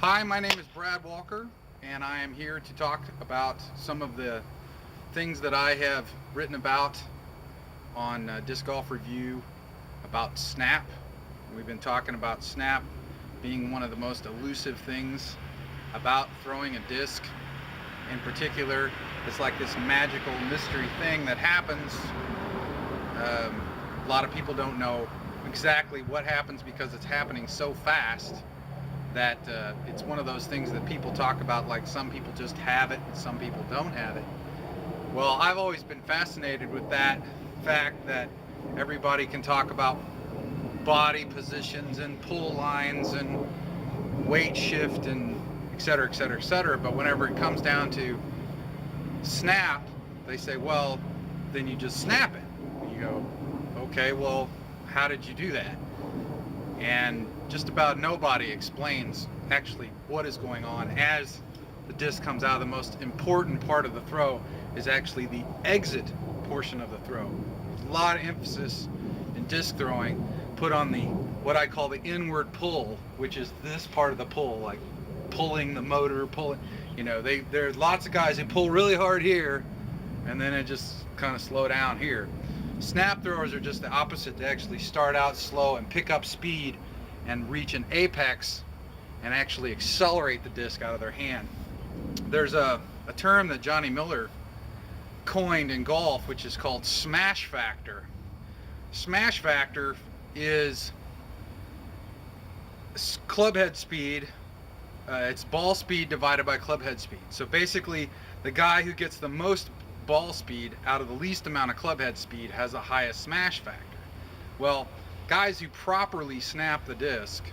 Hi, my name is Brad Walker, and I am here to talk about some of the things that I have written about on Disc Golf Review about snap. We've been talking about snap being one of the most elusive things about throwing a disc. In particular, it's like this magical mystery thing that happens. A lot of people don't know exactly what happens because it's happening so fast that it's one of those things that people talk about, like some people just have it and some people don't have it. Well, I've always been fascinated with that fact that everybody can talk about body positions and pull lines and weight shift and et cetera, et cetera, et cetera. But whenever it comes down to snap, they say, well, then you just snap it. And you go, okay, well, how did you do that? And just about nobody explains actually what is going on as the disc comes out. The most important part of the throw is actually the exit portion of the throw. There's a lot of emphasis in disc throwing put on the what I call the inward pull, which is this part of the pull, like pulling the motor, pulling. There's lots of guys who pull really hard here, and then it just kind of slow down here. Snap throwers are just the opposite. They actually start out slow and pick up speed and reach an apex and actually accelerate the disc out of their hand. There's a term that Johnny Miller coined in golf, which is called smash factor. Smash factor is club head speed. It's ball speed divided by club head speed. So basically, the guy who gets the most ball speed out of the least amount of club head speed has the highest smash factor. Well, guys who properly snap the disc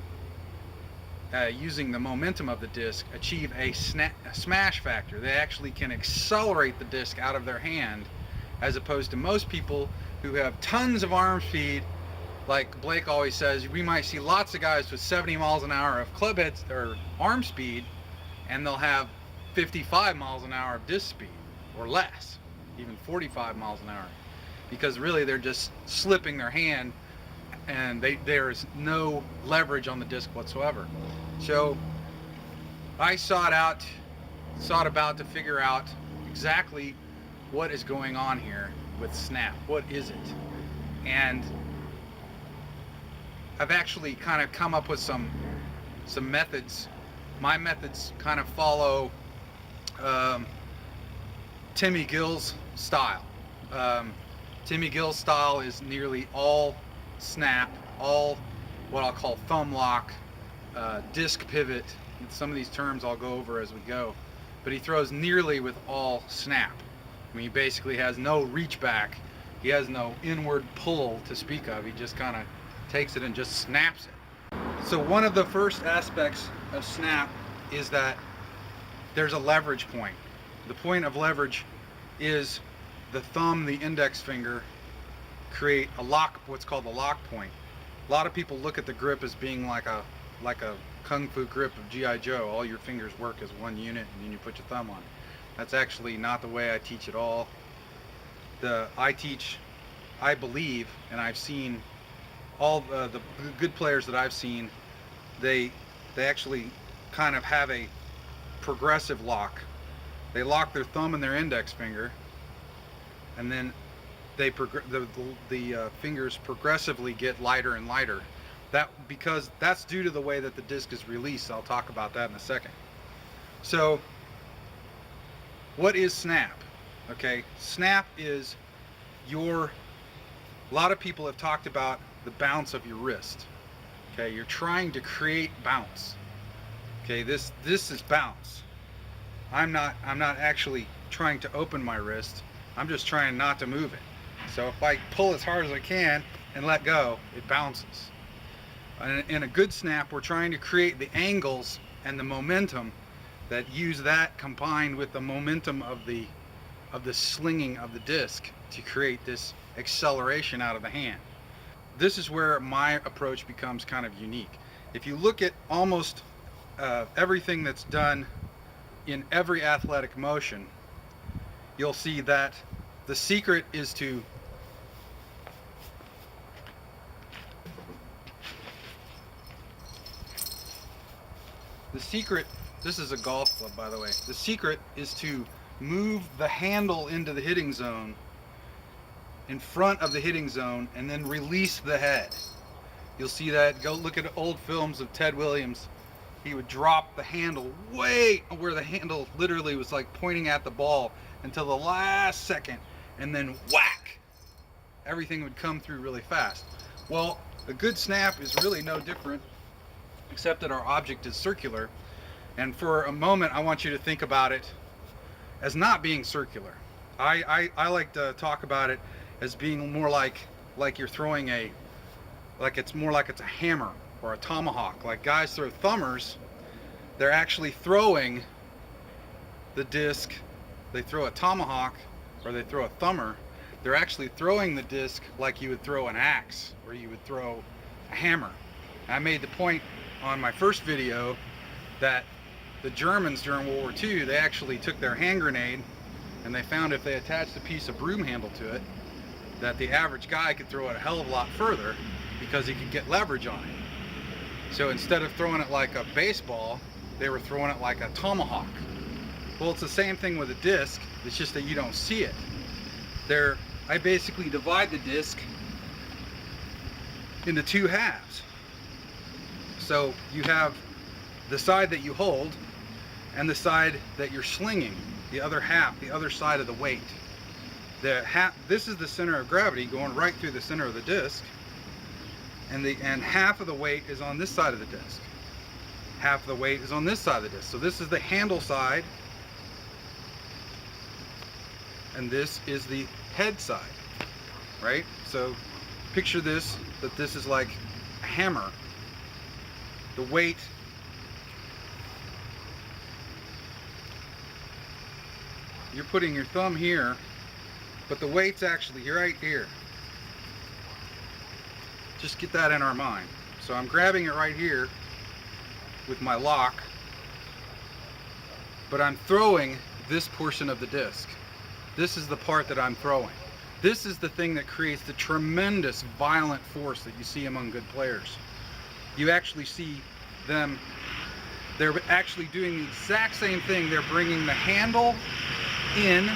using the momentum of the disc achieve a smash factor. They actually can accelerate the disc out of their hand, as opposed to most people who have tons of arm speed. Like Blake always says, we might see lots of guys with 70 miles an hour of club head or arm speed, and they'll have 55 miles an hour of disc speed or less, even 45 miles an hour, because really they're just slipping their hand and there's no leverage on the disc whatsoever. So I sought about to figure out exactly what is going on here with snap. What is it? And I've actually kind of come up with some methods. My methods kind of follow Timmy Gill's style. Timmy Gill's style is nearly all snap, all what I'll call thumb lock, disc pivot. Some of these terms I'll go over as we go. But he throws nearly with all snap. I mean, he basically has no reach back. He has no inward pull to speak of. He just kind of takes it and just snaps it. So one of the first aspects of snap is that there's a leverage point. The point of leverage is the thumb, the index finger create a lock, what's called the lock point. A lot of people look at the grip as being like a kung fu grip of G.I. Joe. All your fingers work as one unit and then you put your thumb on it. That's actually not the way I teach at all. I believe, and I've seen all the good players that I've seen, they actually kind of have a progressive lock. They lock their thumb and their index finger, and then the fingers progressively get lighter and lighter. Because that's due to the way that the disc is released. I'll talk about that in a second. So, what is snap? Okay, snap is a lot of people have talked about the bounce of your wrist. Okay, you're trying to create bounce. Okay, this is bounce. I'm not actually trying to open my wrist. I'm just trying not to move it. So if I pull as hard as I can and let go, it bounces. In a good snap, we're trying to create the angles and the momentum that use that combined with the momentum of the slinging of the disc to create this acceleration out of the hand. This is where my approach becomes kind of unique. If you look at almost everything that's done in every athletic motion, you'll see that the secret is to The secret, this is a golf club by the way, the secret is to move the handle into the hitting zone, in front of the hitting zone, and then release the head. You'll see that, go look at old films of Ted Williams. He would drop the handle way where the handle literally was like pointing at the ball until the last second, and then whack! Everything would come through really fast. Well, a good snap is really no different, except that our object is circular. And for a moment, I want you to think about it as not being circular. I like to talk about it as being more like you're throwing it's more like it's a hammer or a tomahawk. Like guys throw thumbers, they're actually throwing the disc. They throw a tomahawk or they throw a thumber. They're actually throwing the disc like you would throw an axe or you would throw a hammer. I made the point on my first video that the Germans during World War II, they actually took their hand grenade and they found if they attached a piece of broom handle to it, that the average guy could throw it a hell of a lot further because he could get leverage on it. So instead of throwing it like a baseball, they were throwing it like a tomahawk. Well, it's the same thing with a disc, it's just that you don't see it. I basically divide the disc into two halves. So you have the side that you hold and the side that you're slinging, the other half, the other side of the weight. This is the center of gravity going right through the center of the disc, and half of the weight is on this side of the disc. Half of the weight is on this side of the disc. So this is the handle side, and this is the head side, right? So picture this, that this is like a hammer. The weight you're putting your thumb here, but the weight's actually right here. Just get that in our mind. So I'm grabbing it right here with my lock, but I'm throwing this portion of the disc. This is the part that I'm throwing. This is the thing that creates the tremendous violent force that you see among good players. You actually see them, they're actually doing the exact same thing. They're bringing the handle in,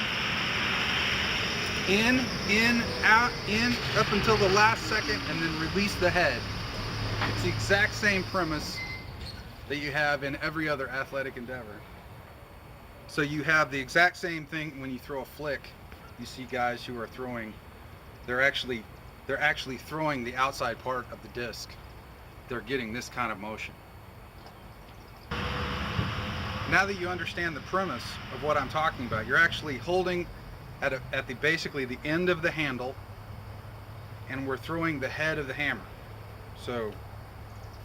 out, in, up until the last second, and then release the head. It's the exact same premise that you have in every other athletic endeavor. So you have the exact same thing when you throw a flick. You see guys who are throwing, they're actually throwing the outside part of the disc. They're getting this kind of motion. Now that you understand the premise of what I'm talking about, you're actually holding at basically the end of the handle, and we're throwing the head of the hammer. So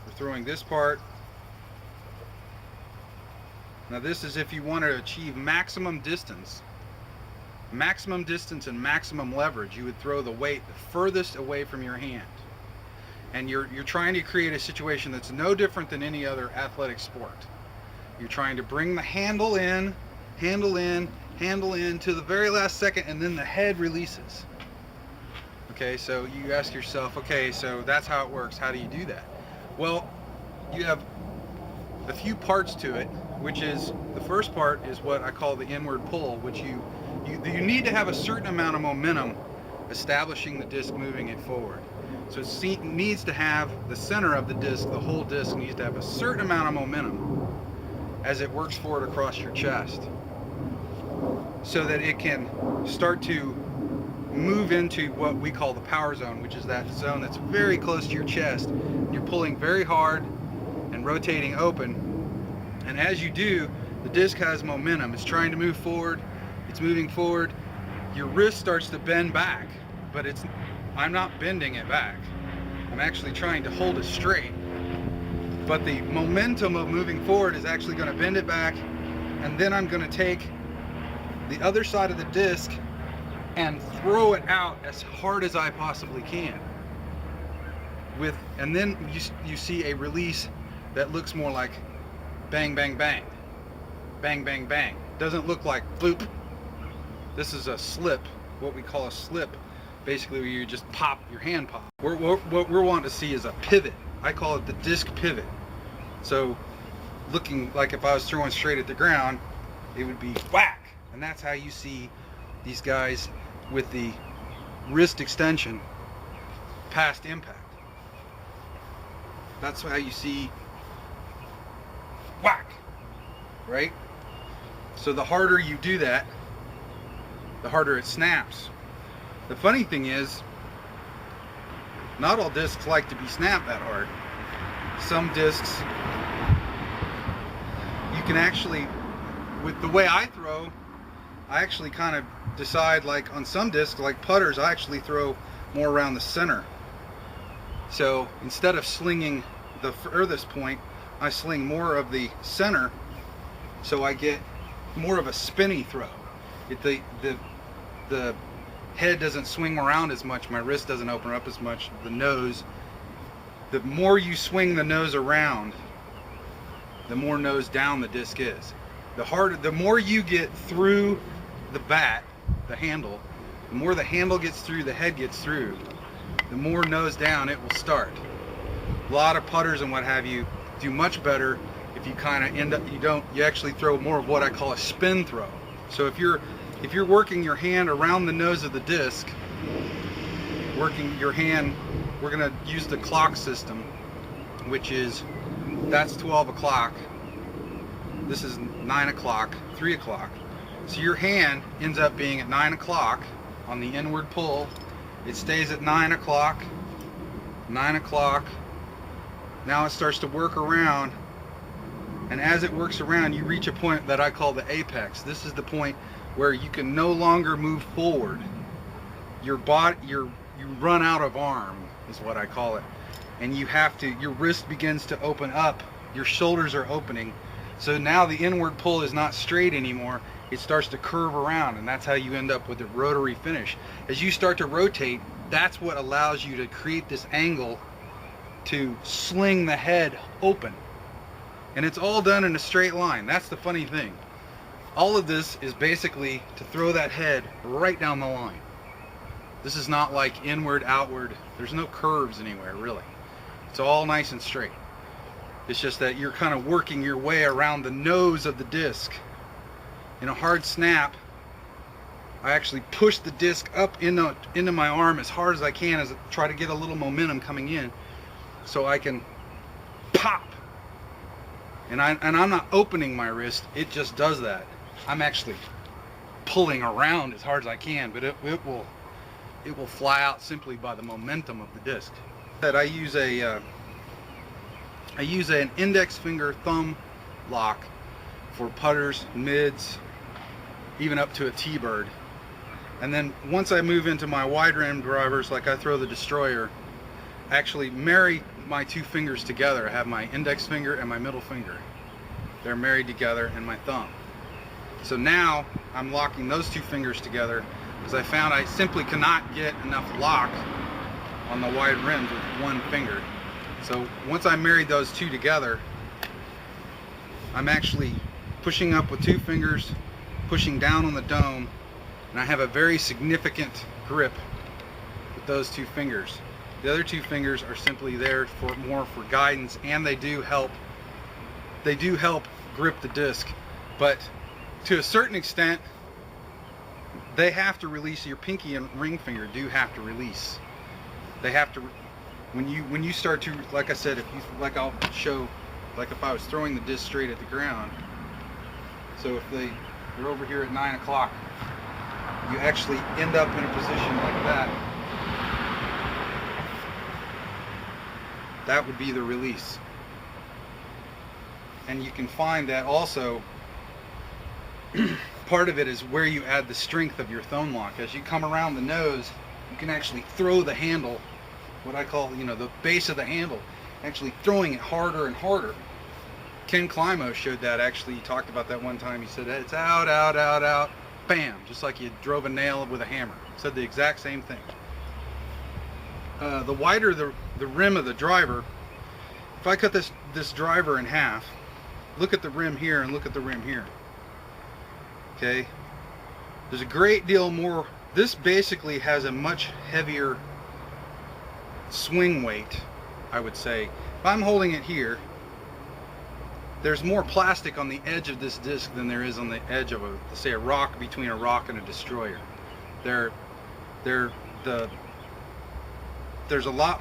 we're throwing this part. Now this is if you want to achieve maximum distance and maximum leverage, you would throw the weight the furthest away from your hand. And you're trying to create a situation that's no different than any other athletic sport. You're trying to bring the handle in to the very last second, and then the head releases. Okay, so you ask yourself, okay, so that's how it works. How do you do that? Well, you have a few parts to it, which is, the first part is what I call the inward pull, which you need to have a certain amount of momentum establishing the disc, moving it forward. So it needs to have the center of the disc, the whole disc needs to have a certain amount of momentum as it works forward across your chest, so that it can start to move into what we call the power zone, which is that zone that's very close to your chest. You're pulling very hard and rotating open, and as you do, the disc has momentum. It's trying to move forward, it's moving forward. Your wrist starts to bend back, but I'm not bending it back. I'm actually trying to hold it straight. But the momentum of moving forward is actually going to bend it back, and then I'm going to take the other side of the disc and throw it out as hard as I possibly can. And then you see a release that looks more like bang, bang, bang. Bang, bang, bang. Doesn't look like bloop. This is a slip, what we call a slip. Basically, where you just pop, your hand pop. What we're wanting to see is a pivot. I call it the disc pivot. So looking like if I was throwing straight at the ground, it would be whack. And that's how you see these guys with the wrist extension past impact. That's how you see whack, right? So the harder you do that, the harder it snaps. The funny thing is, not all discs like to be snapped that hard. Some discs, you can actually, with the way I throw, I actually kind of decide, like on some discs, like putters, I actually throw more around the center. So instead of slinging the furthest point, I sling more of the center, so I get more of a spinny throw. The head doesn't swing around as much, my wrist doesn't open up as much, the nose. The more you swing the nose around, the more nose down the disc is. The more you get through the bat, the handle, the more the handle gets through, the head gets through, the more nose down it will start. A lot of putters and what have you do much better if you kind of end up, you actually throw more of what I call a spin throw. So if you're working your hand around the nose of the disc, working your hand, we're going to use the clock system, which is, that's 12 o'clock, this is 9 o'clock, 3 o'clock. So your hand ends up being at 9 o'clock on the inward pull. It stays at 9 o'clock, 9 o'clock. Now it starts to work around, and as it works around, you reach a point that I call the apex. This is the point where you can no longer move forward. You run out of arm, is what I call it. And you have to, your wrist begins to open up, your shoulders are opening. So now the inward pull is not straight anymore, it starts to curve around, and that's how you end up with a rotary finish. As you start to rotate, that's what allows you to create this angle to sling the head open. And it's all done in a straight line. That's the funny thing. All of this is basically to throw that head right down the line. This is not like inward, outward. There's no curves anywhere, really. It's all nice and straight. It's just that you're kind of working your way around the nose of the disc. In a hard snap, I actually push the disc up into my arm as hard as I can, as I try to get a little momentum coming in, so I can pop. And I'm not opening my wrist, it just does that. I'm actually pulling around as hard as I can, but it will fly out simply by the momentum of the disc. That I use an index finger thumb lock for putters, mids, even up to a T-bird. And then once I move into my wide rim drivers, like I throw the Destroyer, I actually marry my two fingers together. I have my index finger and my middle finger. They're married together, and my thumb. So now I'm locking those two fingers together, because I found I simply cannot get enough lock on the wide rims with one finger. So once I married those two together, I'm actually pushing up with two fingers, pushing down on the dome, and I have a very significant grip with those two fingers. The other two fingers are simply there for more for guidance, and they do help grip the disc, but to a certain extent they have to release. Your pinky and ring finger do have to release. They have to, when you start to, like I said, like I'll show, like if I was throwing the disc straight at the ground, so if they're over here at 9 o'clock, you actually end up in a position like that. That would be the release. And you can find that also part of it is where you add the strength of your thumb lock. As you come around the nose, you can actually throw the handle, what I call, the base of the handle, actually throwing it harder and harder. Ken Climo showed that, actually. He talked about that one time. He said, it's out, out, out, out, bam, just like you drove a nail with a hammer. He said the exact same thing. The wider the rim of the driver, if I cut this driver in half, look at the rim here and look at the rim here. Okay, there's a great deal more. This basically has a much heavier swing weight, I would say. If I'm holding it here, there's more plastic on the edge of this disc than there is on the edge of say a rock, between a rock and a destroyer. There's a lot,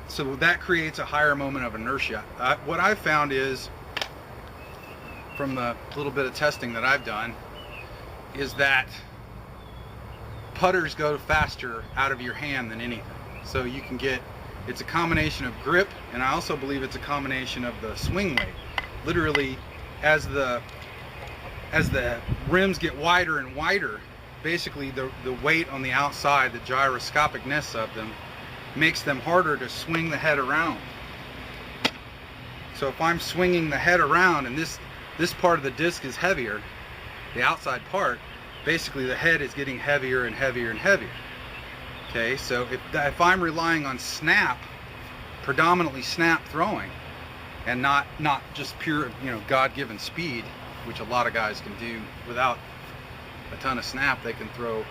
so that creates a higher moment of inertia. What I've found is, from the little bit of testing that I've done, is that putters go faster out of your hand than anything. So you can get, it's a combination of grip, and I also believe it's a combination of the swing weight. Literally, as the rims get wider and wider, basically the weight on the outside, the gyroscopicness of them, makes them harder to swing the head around. So if I'm swinging the head around and this part of the disc is heavier, the outside part, basically the head is getting heavier and heavier and heavier. Okay, so if I'm relying on snap, predominantly snap throwing, and not just pure, God-given speed, which a lot of guys can do without a ton of snap. They can throw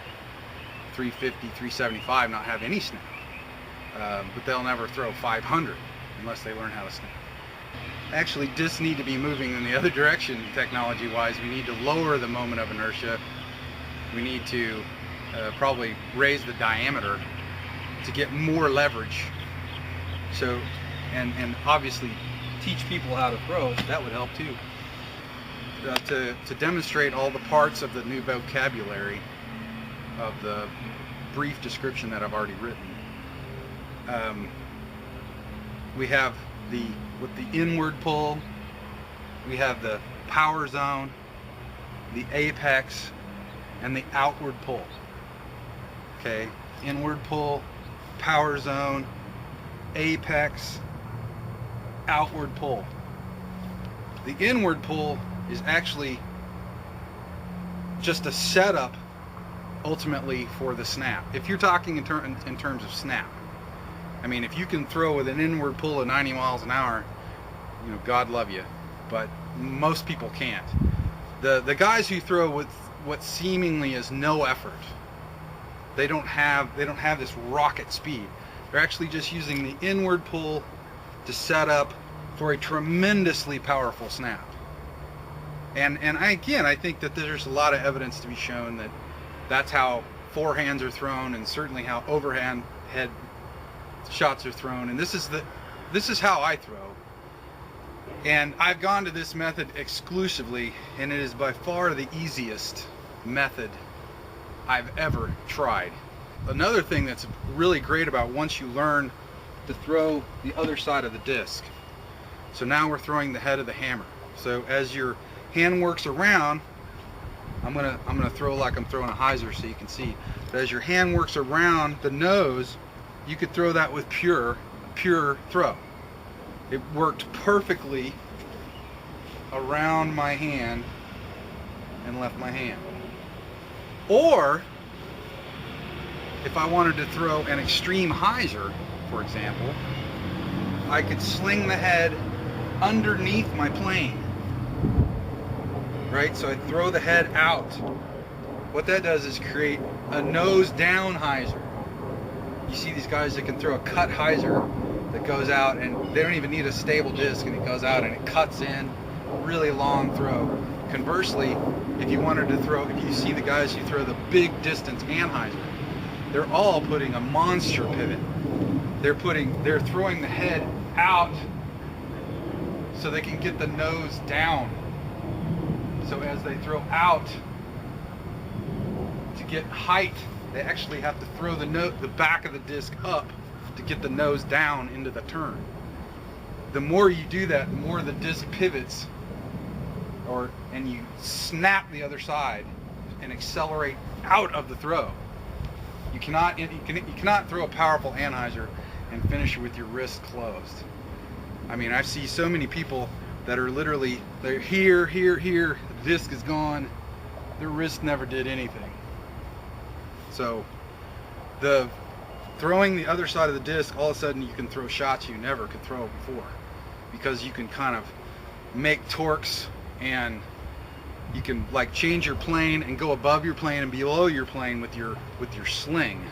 350, 375, not have any snap, but they'll never throw 500 unless they learn how to snap. Actually, discs need to be moving in the other direction technology-wise. We need to lower the moment of inertia. We need to probably raise the diameter to get more leverage. So, and obviously teach people how to throw. That would help too. To demonstrate all the parts of the new vocabulary of the brief description that I've already written. We have with the inward pull, we have the power zone, the apex, and the outward pull. Okay, inward pull, power zone, apex, outward pull. The inward pull is actually just a setup ultimately for the snap. If you're talking in terms of snap, I mean, if you can throw with an inward pull of 90 miles an hour, God love you, but most people can't. The guys who throw with what seemingly is no effort, they don't have this rocket speed. They're actually just using the inward pull to set up for a tremendously powerful snap. And I think that there's a lot of evidence to be shown that that's how forehands are thrown, and certainly how overhand head shots are thrown. And this is how I throw. And I've gone to this method exclusively, and it is by far the easiest method I've ever tried. Another thing that's really great about once you learn to throw the other side of the disc. So now we're throwing the head of the hammer. So as your hand works around, I'm gonna throw like I'm throwing a hyzer so you can see. But as your hand works around the nose, you could throw that with pure throw. It worked perfectly around my hand and left my hand. Or if I wanted to throw an extreme hyzer, for example, I could sling the head underneath my plane. Right? So I throw the head out. What that does is create a nose down hyzer. You see these guys that can throw a cut hyzer that goes out, and they don't even need a stable disc, and it goes out and it cuts in, really long throw. Conversely, if you wanted to throw, if you see the guys who throw the big distance anhyzer, they're all putting a monster pivot. They're throwing the head out so they can get the nose down. So as they throw out, to get height, they actually have to throw the back of the disc up to get the nose down into the turn. The more you do that, the more the disc pivots, and you snap the other side and accelerate out of the throw. You cannot throw a powerful anhyzer and finish it with your wrist closed. I mean, I see so many people that are literally, they're here, the disc is gone, their wrist never did anything. So the throwing the other side of the disc, all of a sudden you can throw shots you never could throw before, because you can kind of make torques, and you can like change your plane and go above your plane and below your plane with your sling.